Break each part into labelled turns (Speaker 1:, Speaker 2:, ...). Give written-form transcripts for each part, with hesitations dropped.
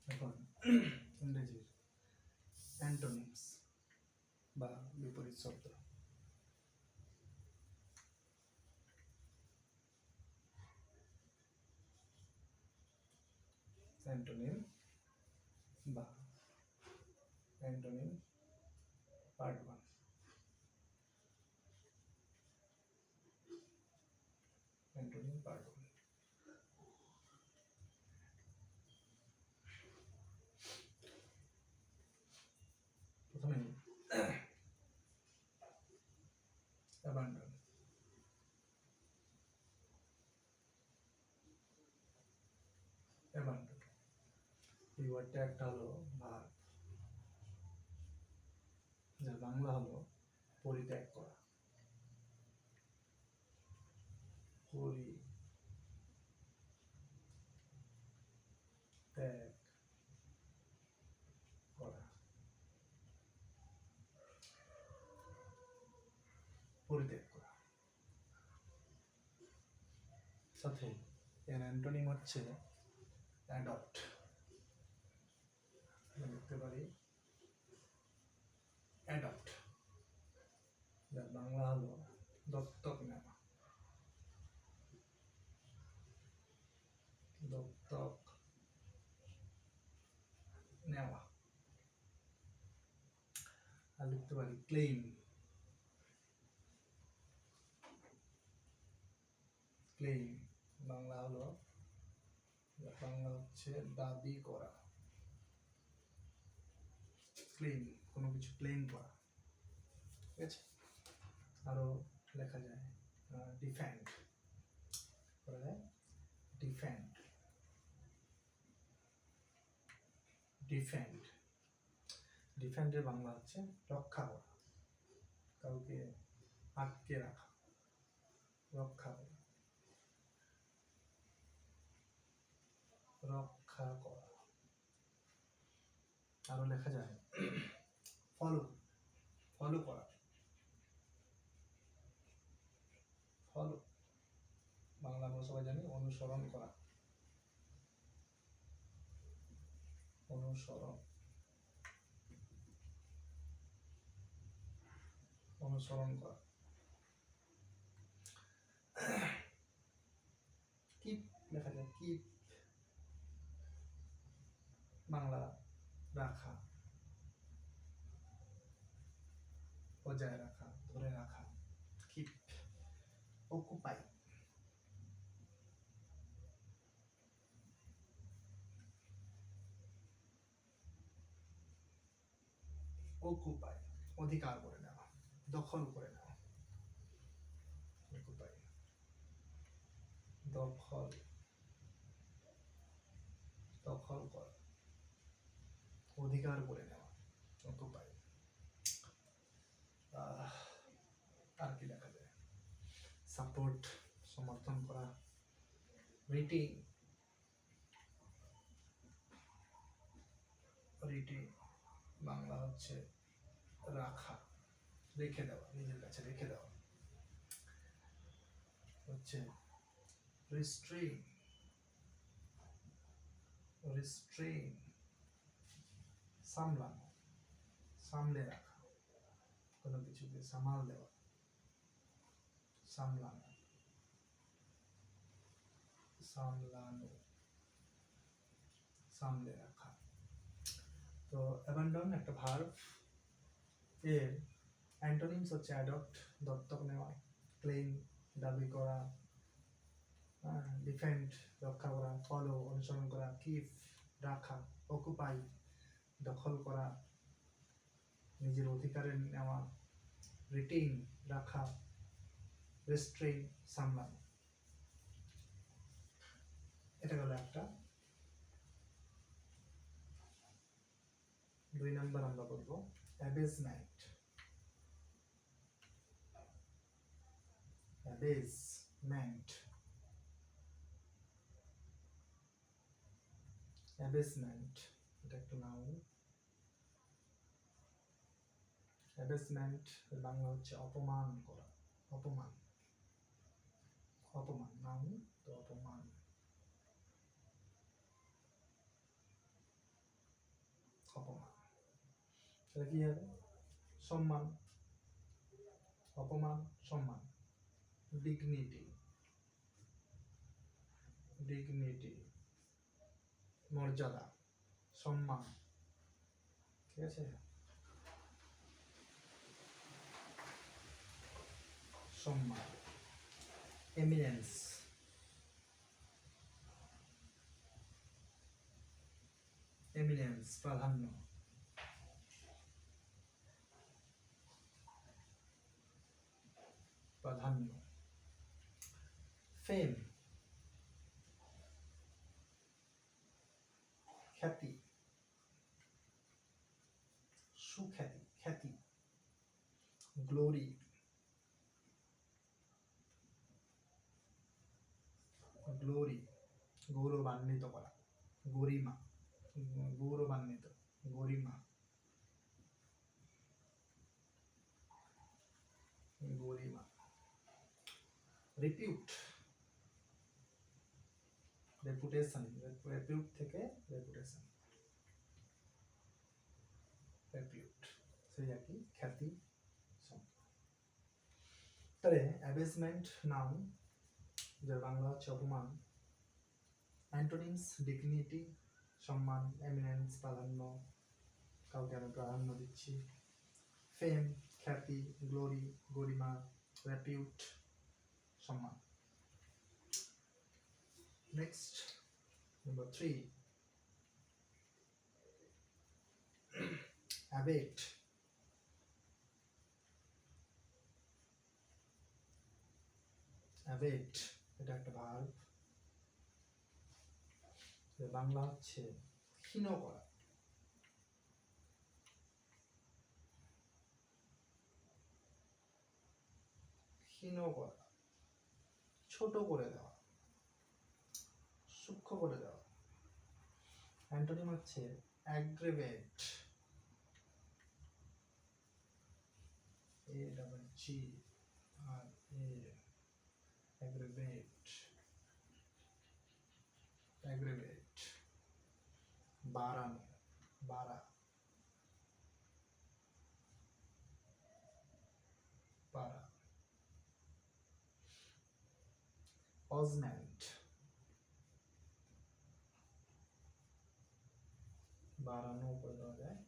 Speaker 1: এখন ইংরেজির অ্যান্টোনিমস বা বিপরীত শব্দ। অ্যান্টোনিম বা অ্যান্টোনিম পার্ট 1। Antonym part 1। প্রথমে অ্যাবান্ডন। অ্যাবান্ডন এই ওয়ার্ডটা একটা হলো ভার্ব, যার বাংলা হলো পরিত্যাগ করা। পরিত্যাগ করা, পরিত্যাগ করা। সাথে এর অ্যান্টোনিম হচ্ছে অ্যাডপ্ট। লিখতে পারি অ্যাডপ্ট, যার বাংলা হলো দত্তক নেওয়া। দত্তক নেওয়া। আর লিখতে পারি ক্লেইম। ক্লেইম বাংলা হলো, বাংলা হচ্ছে দাবি করা। ক্লেইম কোনো কিছু ক্লেইম করা, ঠিক আছে। আরো লেখা যায় ডিফেন্ড, করা যায় ডিফেন্ড। ডিফেন্ড, ডিফেন্ডের বাংলা হচ্ছে রক্ষা করা, কাউকে আটকে রাখা, রক্ষা করা, রক্ষা করা। আরো লেখা যায় ফলো, ফলো করা। ফলো বাংলা আমরা সবাই জানি অনুসরণ করা। অনুসরণ, অনুসরণ করা। কিপ লেখা যায় কিপ, বাংলা রাখা, বজায় রাখা, ধরে রাখা। কিপ। অকুপাই, অকুপাই অধিকার করে নেওয়া, দখল করে নেওয়া। অকুপাই দখল, দখল করা, অধিকার করে নেওয়া, অকুপাই। আর কি লেখা যায়? সাপোর্ট সমর্থন করা। রিটেইন, রিটেইন বাংলা হচ্ছে রাখা, রেখে দেওয়া, নিজের কাছে রেখে দেওয়া। হচ্ছে রিস্ট্রেইন, রিস্ট্রেইন সামলানো, সামলে রাখা, কোনো কিছুকে সামাল দেওয়া, সামলানো, সামলানো, সামলে রাখা। তো অ্যাবান্ডন একটা ভার্ব, এর অ্যান্টোনিমস হচ্ছে অ্যাডপ্ট দত্তক নেওয়া, ক্লেইম দাবি করা, ডিফেন্ড রক্ষা করা, ফলো অনুসরণ করা, কিপ রাখা, অকুপাই দখল করা, নিজের অধিকারে নেওয়া, রিটেইন রাখা, রেস্ট্রেইন সামলানো। এটা গেল একটা। 2 নম্বর আমরা বলবো অ্যাবেজমেন্ট। অ্যাবেজমেন্ট, অ্যাবেজমেন্ট এটা একটা নাউন। অ্যাবেজমেন্ট এর বাংলা হচ্ছে অপমান করা, অপমান, অপমান নাউন তো অপমান। অপমান, তাহলে কি হবে? সম্মান, অপমান, সম্মান, ডিগনিটি, ডিগনিটি, মর্যাদা, সম্মান, ঠিক আছে? সম্মান, এমিনেন্স, এমিনেন্স, প্রাধান্য, প্রাধান্য, ফেম, খ্যাতি, সুখ্যাতি, খ্যাতি, গ্লোরি, গ্লোরি, গৌরবান্বিত করা, গরিমা, গৌরবান্বিত, গরিমা, গরিমা, রিপিউট, রেপুটেশন, রেপিউট থেকে রেপুটেশন, রেপিউট, সেই একই, খ্যাতি, তাহলে অ্যাবেজমেন্ট নাউন, যার বাংলা হচ্ছে অপমান, অ্যান্টোনিমস ডিগনিটি সম্মান, এমিনেন্স প্রাধান্য, কাউকে আমি প্রাধান্য দিচ্ছি, ফেম খ্যাতি, গ্লোরি গরিমা, রেপিউট সম্মান। নেক্সট নাম্বার 3, অ্যাবেট, অ্যাবেট এটা একটা ভার্ব, বাংলা হচ্ছে ক্ষীণ করা, ক্ষীণ করা, ছোট করে দেওয়া, সূক্ষ্ম করে দেওয়া। অ্যান্টোনিম হচ্ছে অ্যাগ্রেভেট, AGG আর অ্যাগ্রেভেট, অ্যাগ্রেভেট, বাড়ানো, বাড়া, বাড়া, অজমেন্ট, বাড়ানো করে দেওয়া যায়,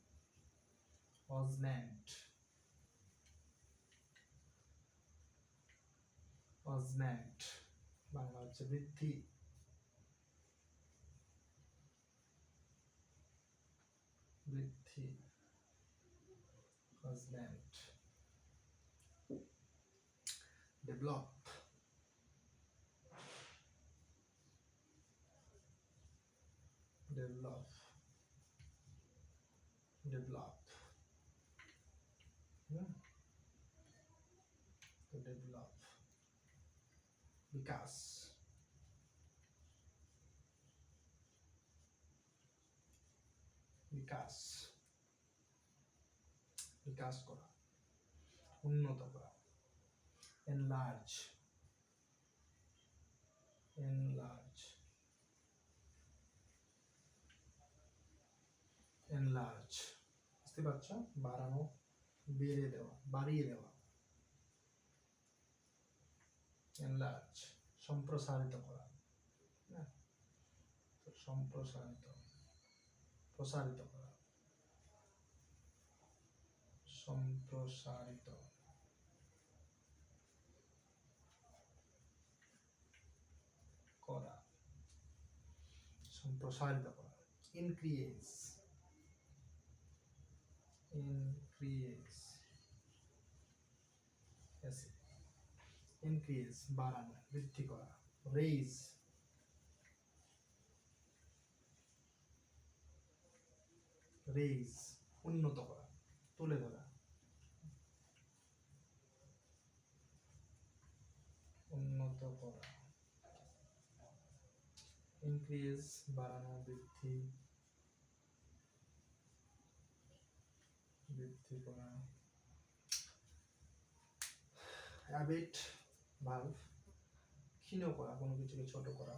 Speaker 1: অজমেন্ট, অজমেন্ট, বাংলা হচ্ছে বৃদ্ধি, বৃদ্ধি, অজমেন্ট, ডেভেলপ, ডেভেলপ, ডেভেলপ, ডেভেলপ, বিকাশ, বিকাশ, বিকাশ করা, উন্নত করা, এনলার্জ, এনলার্জ, এনলার্জ, বুঝতে পারছো? বাড়ানো, বেড়ে দেওয়া, বাড়িয়ে দেওয়া, এনলার্জ, সম্প্রসারিত করা, সম্প্রসারিত, প্রসারিত করা, সম্প্রসারিত, করা, সম্প্রসারিত করা, ইনক্রিজ, ইনক্রিজ, ইনক্রিজ বাড়ানো, বৃদ্ধি করা, রেইজ, রেইজ উন্নত করা, তুলে ধরা, উন্নত করা, ইনক্রিজ বাড়ানো, বৃদ্ধি, বৃদ্ধি করা। অ্যাবেট ভার্ব, ক্ষীণ করা, কোনো কিছুকে ছোট করা,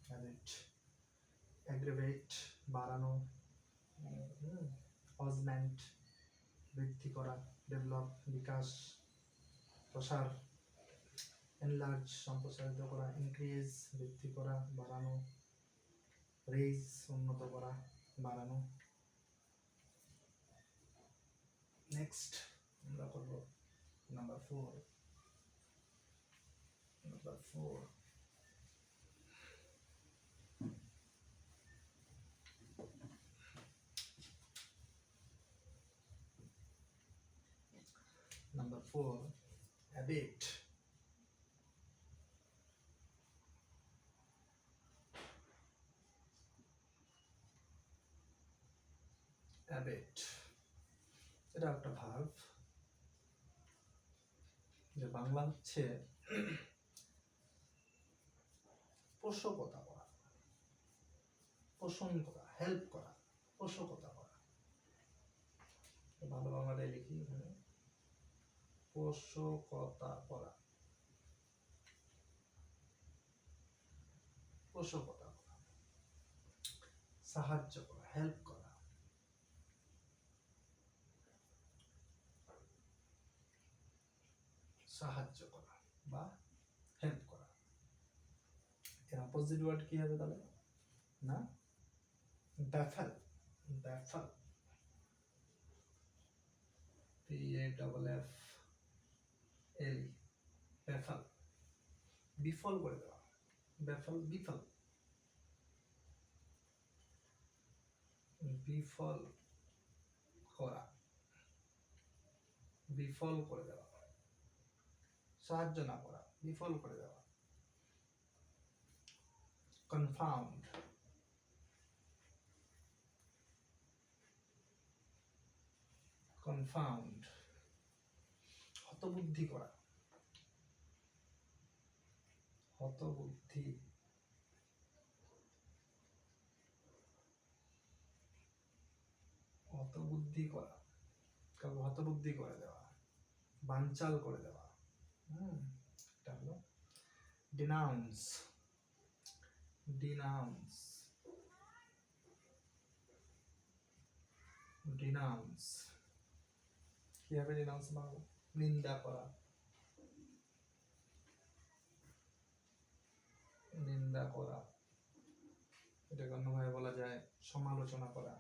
Speaker 1: অ্যাবেট, অ্যাগ্রেভেট বাড়ানো, অজমেন্ট বৃদ্ধি করা, ডেভেলপ বিকাশ, প্রসার, এনলার্জ সম্প্রসারিত করা, ইনক্রিজ বৃদ্ধি করা বাড়ানো, রেইজ উন্নত করা বাড়ানো। নেক্সট আমরা করব number 4। Number 4 Number 4, abate. Abate এটা একটা ভার্ব, যে বাংলা হচ্ছে পোষকতা করা, পোষণ করা, হেল্প করা, পোষকতা করা। ভালো বাংলাটাই লিখি এখানে, পোষকতা করা, পোষকতা করা, সাহায্য করা, হেল্প করা, সাহায্য করা বা হেল্প করা। এর অপোজিট ওয়ার্ড কি হবে তাহলে? না, ব্যাফল। ব্যাফল, BAFFL, ব্যাফল, বিফল করে দেওয়া, ব্যাফল বিফল, বিফল করা, বিফল করে দেওয়া, সাহায্য না করা, বিফল করে দেওয়া। কনফাউন্ড, কনফাউন্ড, হতবুদ্ধি করা, হতবুদ্ধি, হতবুদ্ধি করা, কাউকে হতবুদ্ধি করে দেওয়া, বানচাল করে দেওয়া। এটা হলো ডিনাউন্স। ডিনাউন্স, ডিনাউন্স কি হবে? ডিনাউন্স বাংলা নিন্দা করা, নিন্দা করা। এটাকে অন্যভাবে বলা যায় সমালোচনা করা,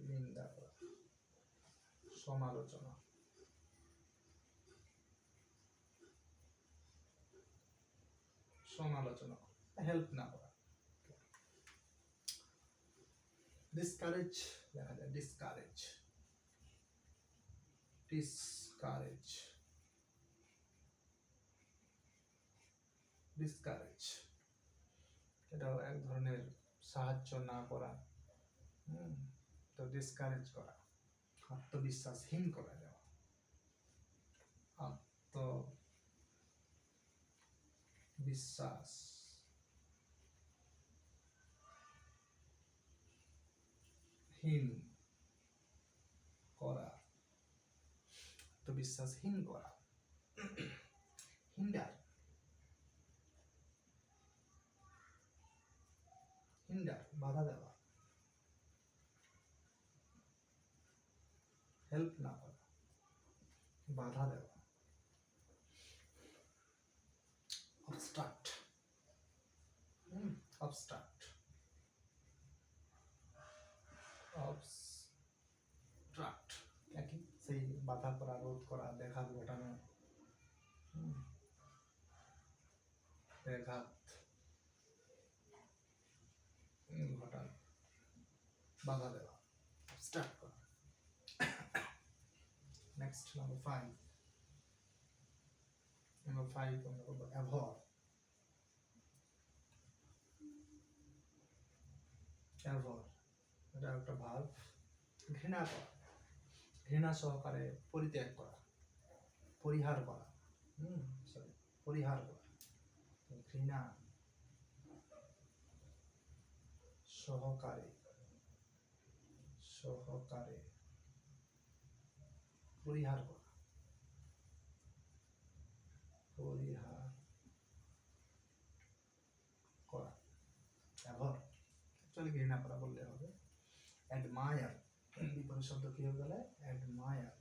Speaker 1: নিন্দা করা, সমালোচনা, সমালোচনা, হেল্প না করা। ডিসকারেজ দেখা যায়, ডিসকারেজ, ডিসকারেজ, ডিসকারেজ এটাও এক ধরনের সাহায্য না করা। তো ডিসকারেজ করা, আত্মবিশ্বাসহীন করে দেওয়া, আত্মবিশ্বাস হীন করা, আত্মবিশ্বাসহীন করা। হিন্ডার, হিন্ডার বাধা দেওয়া, হেল্প না করা, বাধা দেওয়া। অবস্ট্রাক্ট, অবস্ট্রাক্ট, অবস্ট্রাক্ট একই, সেই বাধা করা, রোধ করা, ব্যাঘাত ঘটানো, ব্যাঘাত ঘটানো, বাধা দেওয়া, অবস্ট্রাক্ট করা। Next number 5। নাম্বার 5 আমরা করব অ্যাভর। অ্যাভর এটা একটা ভার্ব, ঘৃণা করা, ঘৃণা সহকারে পরিত্যাগ করা, পরিহার করা, সরি পরিহার করা। ঘৃণা সহকারে, সহকারে পরিহার করা, পরিহার করা। অ্যাভর অ্যাকচুয়ালি ঘৃণা করা বললে হবে। অ্যাডমায়ার, বিপরীত শব্দ কি হবে তাহলে? অ্যাডমায়ার,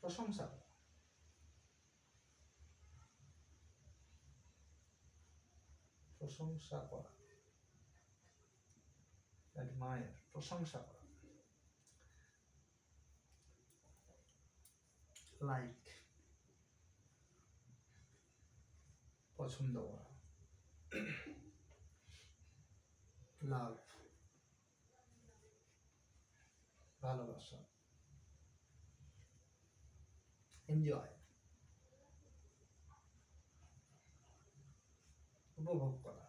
Speaker 1: প্রশংসা করা। প্রশংসা করা, অ্যাডমায়ার, প্রশংসা করা। লাইক, পছন্দ করা। লাভ, ভালোবাসা। এনজয়, উপভোগ করা।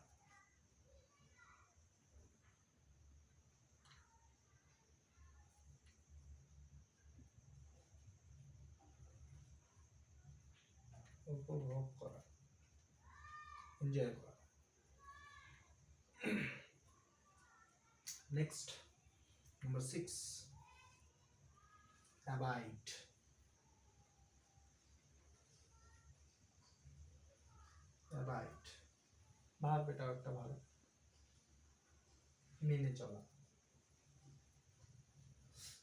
Speaker 1: উপভোগ করা, এনজয় করা। Next, number 6, abide. Abide verb, এটাও একটা ভালো। মেনে চলা,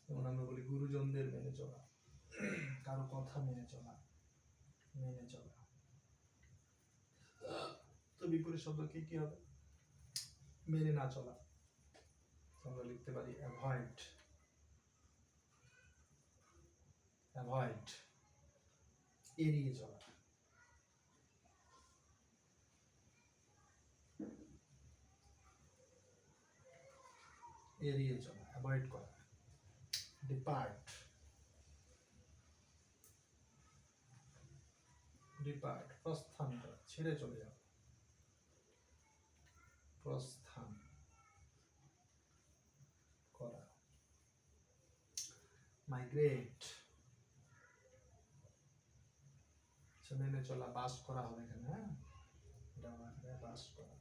Speaker 1: যেমন আমরা বলি গুরুজনদের মেনে চলা, কারো কথা মেনে চলা, মেনে চলা। তো বিপরীত শব্দ কি কি হবে? মেনে না চলা, আমরা লিখতে পারি অ্যাভয়েড। অ্যাভয়েড, এড়িয়ে চলা। এড়িয়ে চলা, অ্যাভয়েড করা। ডিপার্ট, ডিপার্ট, প্রস্থান করা, ছেড়ে চলে যাওয়া। প্রস্থান করা। মাইগ্রেট, মেনে চলা, বাস করা হবে এখানে। হ্যাঁ, বাস করা।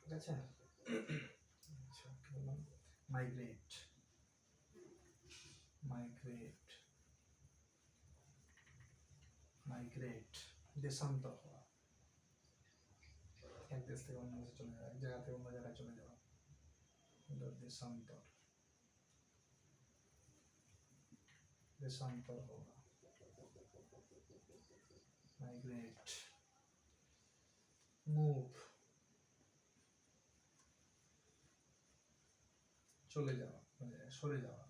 Speaker 1: ঠিক আছে। আচ্ছা, মাইগ্রেট, মাইগ্রেট, মাইগ্রেট, দেশান্তর হওয়া, এক দেশ থেকে অন্য দেশে চলে যাওয়া, এক জায়গা থেকে অন্য জায়গায় চলে যাওয়া, দেশান্তর। দেশান্তর হওয়া, মাইগ্রেট। মুভ, চলে যাওয়া, মানে সরে যাওয়া।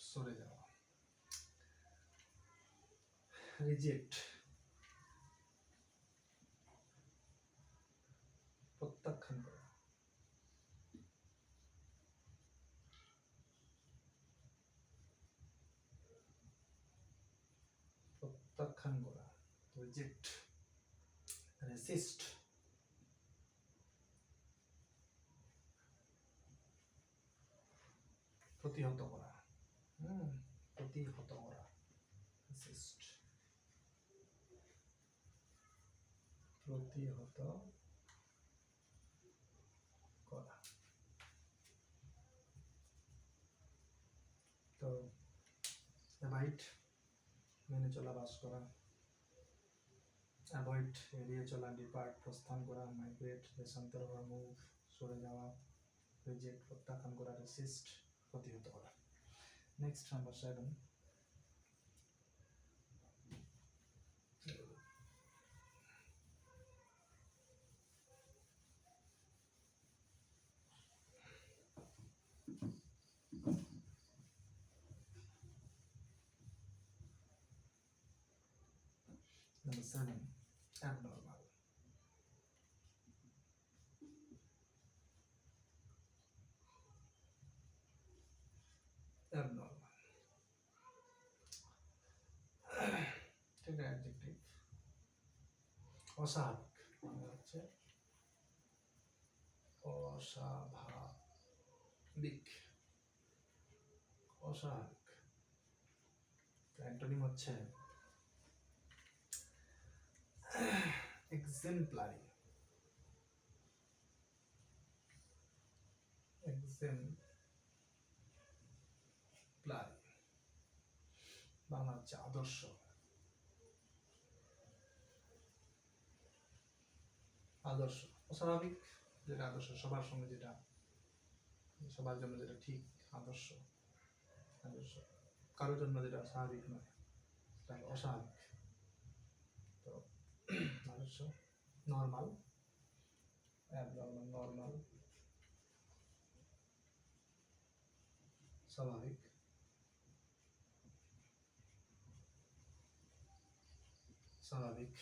Speaker 1: সরে যাওয়া। রিজেক্ট, প্রত্যাখ্যান করা। প্রত্যাখ্যান করা, রিজেক্ট। রেসিস্ট, প্রতিহত করা। প্রতিহত করা, রেসিস্ট, প্রতিহত করা। তো অ্যাভয়েড, মেনে চলা, বাস করা। অ্যাভয়েড, এড়িয়ে চলা। ডিপার্ট, প্রস্থান করা। মাইগ্রেট, দেশান্তর হওয়া। মুভ, সরে যাওয়া। রিজেক্ট, প্রত্যাখ্যান করা। রেসিস্ট, প্রতিহত করা। Next, number 7, abnormal. Abnormal, এটা অ্যাডজেক্টিভ। অস্বাভাবিক মানে হচ্ছে অস্বাভাবিক, অস্বাভাবিক। অ্যান্টোনিম হচ্ছে exemplary, exemplary, বাংলা হচ্ছে আদর্শ। আদর্শ অস্বাভাবিক, যেটা আদর্শ সবার সঙ্গে, যেটা সবার জন্য যেটা ঠিক, আদর্শ। আদর্শ কারোর জন্য যেটা স্বাভাবিক নয়, সেটা অস্বাভাবিক। তো আদর্শ, নর্মাল, অ্যাবনর্মাল, নর্মাল, স্বাভাবিক, স্বাভাবিক।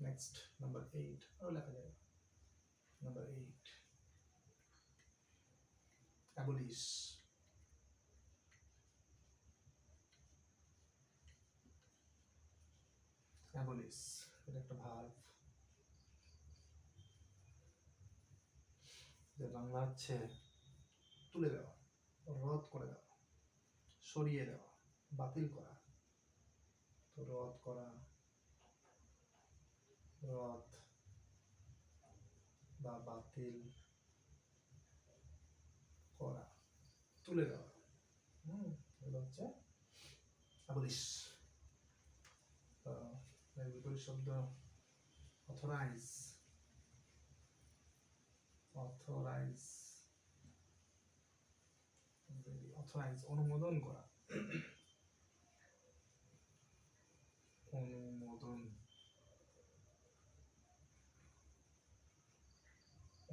Speaker 1: নেক্সট নাম্বার 8 আরো লেখা যায়। Number 8 abolish. অ্যাবলিশ এটা একটা ভার্ব, যে বাংলা হচ্ছে তুলে দেওয়া, রদ করে দেওয়া, সরিয়ে দেওয়া, বাতিল করা। তো রদ করা, রদ বা বাতিল করা, তুলে দেওয়া, এগুলো হচ্ছে অ্যাবলিশ। এর বিপরীত শব্দ অথরাইজ। অথরাইজ, অথরাইজ অনুমোদন করা, অনুমোদন,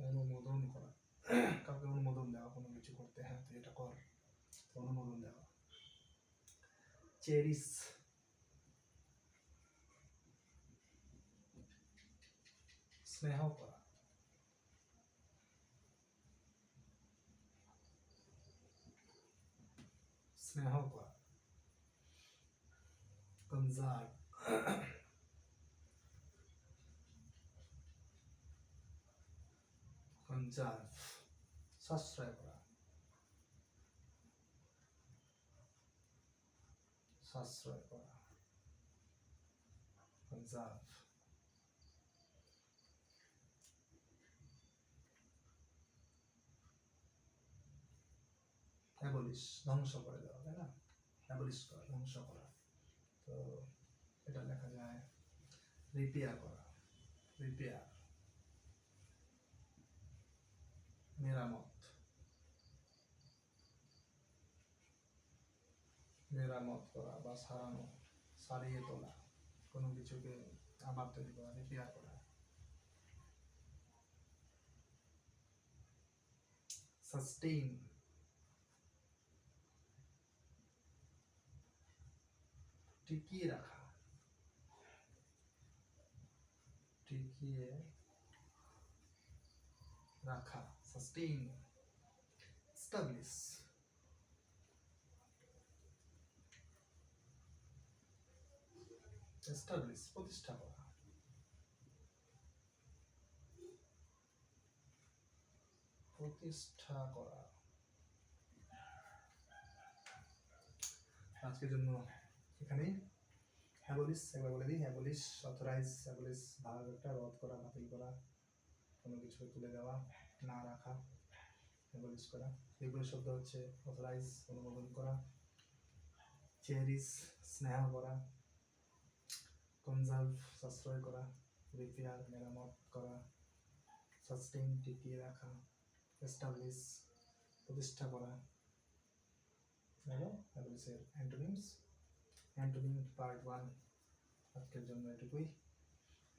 Speaker 1: অনুমোদন করা, কাউকে অনুমোদন দেওয়া কোনো কিছু করতে, হ্যাঁ তুই এটা কর, অনুমোদন দেওয়া। চেরিশ, স্নেহ করা, স্নেহ করা। কনজার্ভ, কনজার্ভ, সাশ্রয় করা, সাশ্রয় করা, কনজার্ভ। অ্যাবলিশ ধ্বংস করে দেওয়া, তাই না? অ্যাবলিশ করা, ধ্বংস করা। তো এটা লেখা যায় রিপেয়ার করা, রিপেয়ার, মেরামত, মেরামত করা বা সারানো, সারিয়ে তোলা, কোনো কিছুকে আবার তৈরি করা, রিপেয়ার করা। সাস্টেইন, টিকিয়ে রাখা, টিকিয়ে রাখা, সাস্টেইন। এস্টাবলিশ, এস্টাবলিশ প্রতিষ্ঠা করা, প্রতিষ্ঠা করা। আজকের জন্য এখানেই। অ্যাবলিশ একবার বলে দিই, অ্যাবলিশ অথরাইজ, অ্যাবলিশ ভাগ একটা, রদ করা, বাতিল করা, কোনো কিছু তুলে দেওয়া, না রাখা, অ্যাবলিশ করা। এগুলো শব্দ হচ্ছে অথরাইজ অনুমোদন করা, চেরিশ স্নেহ করা, কনজার্ভ সাশ্রয় করা, রিপেয়ার মেরামত করা, সাস্টেইন টিকিয়ে রাখা, এস্টাবলিশ প্রতিষ্ঠা করা। অ্যাবলিশের অ্যান্টোনিমস। অ্যান্টোনিম পার্ট 1 আজকের জন্য এটুকুই।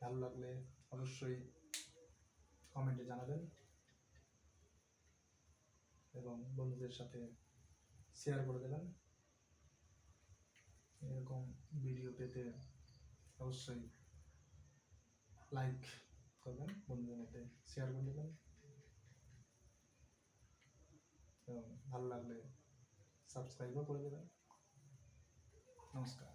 Speaker 1: ভালো লাগলে অবশ্যই কমেন্টে জানাবেন এবং বন্ধুদের সাথে শেয়ার করে দেবেন। এরকম ভিডিও পেতে অবশ্যই লাইক করবেন, বন্ধুদের মধ্যে শেয়ার করে দেবেন এবং ভালো লাগলে সাবস্ক্রাইবও করে দেবেন। নমস্কার।